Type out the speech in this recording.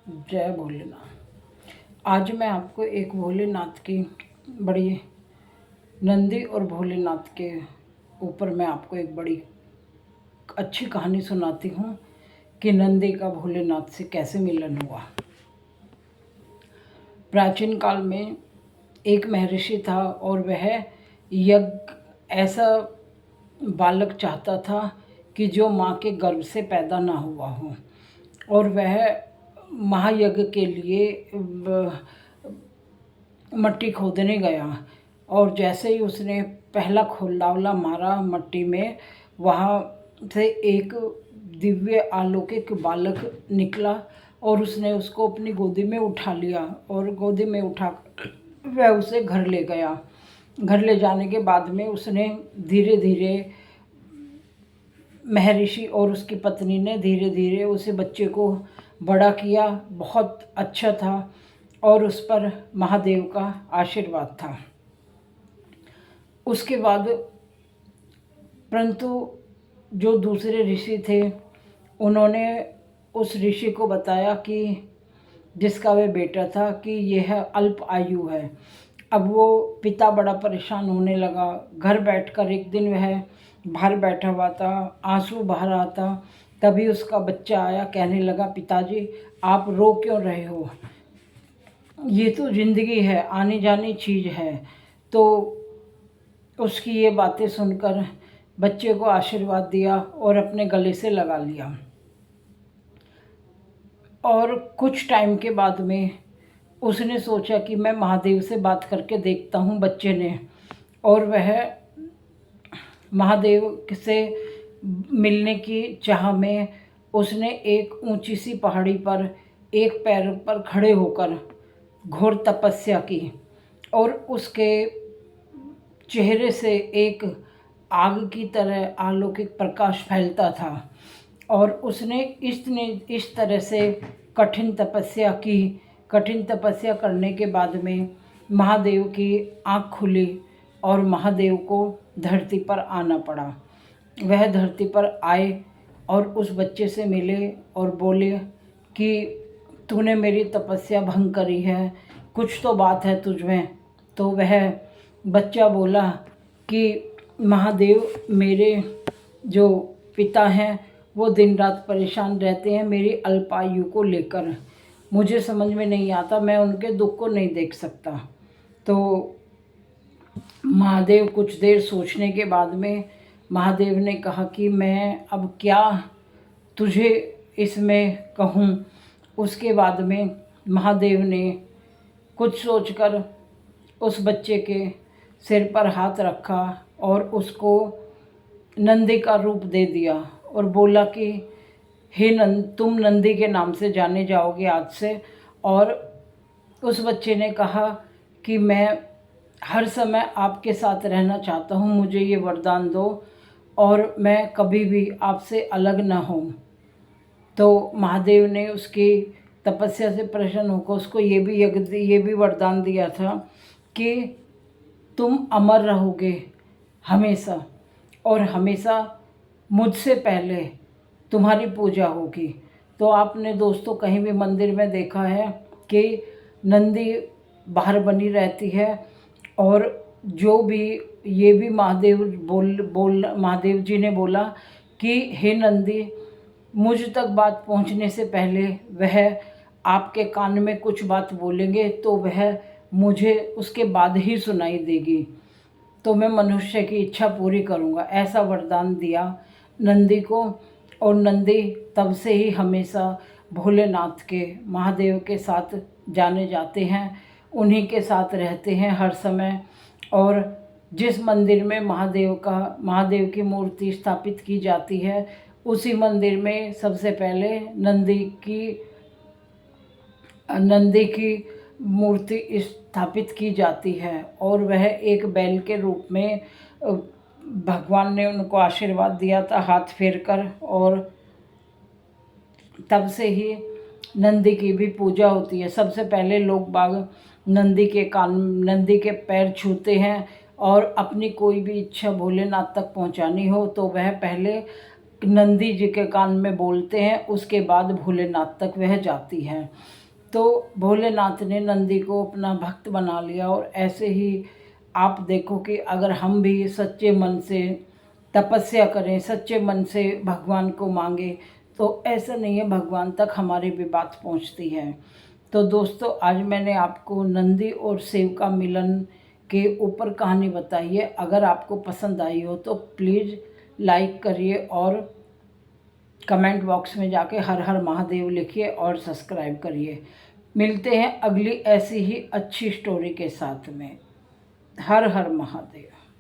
जय भोलेनाथ। आज मैं आपको एक भोलेनाथ की बड़ी नंदी और भोलेनाथ के ऊपर मैं आपको एक बड़ी अच्छी कहानी सुनाती हूँ कि नंदी का भोलेनाथ से कैसे मिलन हुआ। प्राचीन काल में एक महर्षि था और वह यज्ञ ऐसा बालक चाहता था कि जो माँ के गर्भ से पैदा ना हुआ हो, और वह महायज्ञ के लिए मट्टी खोदने गया। और जैसे ही उसने पहला खोलडावला मारा मट्टी में, वहाँ से एक दिव्य अलौकिक बालक निकला और उसने उसको अपनी गोदी में उठा लिया और गोदी में उठा वह उसे घर ले गया। घर ले जाने के बाद में उसने धीरे धीरे महर्षि और उसकी पत्नी ने धीरे धीरे उसे बच्चे को बड़ा किया। बहुत अच्छा था और उस पर महादेव का आशीर्वाद था। उसके बाद परंतु जो दूसरे ऋषि थे, उन्होंने उस ऋषि को बताया कि जिसका वह बेटा था कि यह अल्प आयु है। अब वो पिता बड़ा परेशान होने लगा। घर बैठकर एक दिन वह बाहर बैठा हुआ था, आंसू बहा रहा था। तभी उसका बच्चा आया, कहने लगा, पिताजी आप रो क्यों रहे हो? ये तो ज़िंदगी है, आनी जानी चीज़ है। तो उसकी ये बातें सुनकर बच्चे को आशीर्वाद दिया और अपने गले से लगा लिया। और कुछ टाइम के बाद में उसने सोचा कि मैं महादेव से बात करके देखता हूँ, बच्चे ने। और वह महादेव से मिलने की चाह में उसने एक ऊंची सी पहाड़ी पर एक पैर पर खड़े होकर घोर तपस्या की और उसके चेहरे से एक आग की तरह अलौकिक प्रकाश फैलता था। और उसने इस तरह से कठिन तपस्या की। कठिन तपस्या करने के बाद में महादेव की आँख खुली और महादेव को धरती पर आना पड़ा। वह धरती पर आए और उस बच्चे से मिले और बोले कि तूने मेरी तपस्या भंग करी है, कुछ तो बात है तुझ में। तो वह बच्चा बोला कि महादेव, मेरे जो पिता हैं वो दिन रात परेशान रहते हैं मेरी अल्पायु को लेकर। मुझे समझ में नहीं आता, मैं उनके दुख को नहीं देख सकता। तो महादेव कुछ देर सोचने के बाद में महादेव ने कहा कि मैं अब क्या तुझे इसमें कहूँ। उसके बाद में महादेव ने कुछ सोचकर उस बच्चे के सिर पर हाथ रखा और उसको नंदी का रूप दे दिया और बोला कि हे तुम नंदी के नाम से जाने जाओगे आज से। और उस बच्चे ने कहा कि मैं हर समय आपके साथ रहना चाहता हूँ, मुझे ये वरदान दो और मैं कभी भी आपसे अलग ना हूँ। तो महादेव ने उसकी तपस्या से प्रसन्न होकर उसको ये भी वरदान दिया था कि तुम अमर रहोगे हमेशा और हमेशा मुझसे पहले तुम्हारी पूजा होगी। तो आपने दोस्तों कहीं भी मंदिर में देखा है कि नंदी बाहर बनी रहती है और जो भी ये भी महादेव जी ने बोला कि हे नंदी, मुझ तक बात पहुंचने से पहले वह आपके कान में कुछ बात बोलेंगे तो वह मुझे उसके बाद ही सुनाई देगी, तो मैं मनुष्य की इच्छा पूरी करूंगा। ऐसा वरदान दिया नंदी को। और नंदी तब से ही हमेशा भोलेनाथ के, महादेव के साथ जाने जाते हैं, उन्हीं के साथ रहते हैं हर समय। और जिस मंदिर में महादेव की मूर्ति स्थापित की जाती है, उसी मंदिर में सबसे पहले नंदी की मूर्ति स्थापित की जाती है। और वह एक बैल के रूप में भगवान ने उनको आशीर्वाद दिया था हाथ फेर कर, और तब से ही नंदी की भी पूजा होती है। सबसे पहले लोग बाग नंदी के पैर छूते हैं और अपनी कोई भी इच्छा भोलेनाथ तक पहुंचानी हो तो वह पहले नंदी जी के कान में बोलते हैं, उसके बाद भोलेनाथ तक वह जाती हैं। तो भोलेनाथ ने नंदी को अपना भक्त बना लिया। और ऐसे ही आप देखो कि अगर हम भी सच्चे मन से तपस्या करें, सच्चे मन से भगवान को मांगे, तो ऐसा नहीं है, भगवान तक हमारी भी बात पहुंचती है। तो दोस्तों, आज मैंने आपको नंदी और शिव का मिलन के ऊपर कहानी बताई है। अगर आपको पसंद आई हो तो प्लीज़ लाइक करिए और कमेंट बॉक्स में जाके हर हर महादेव लिखिए और सब्सक्राइब करिए। मिलते हैं अगली ऐसी ही अच्छी स्टोरी के साथ में। हर हर महादेव।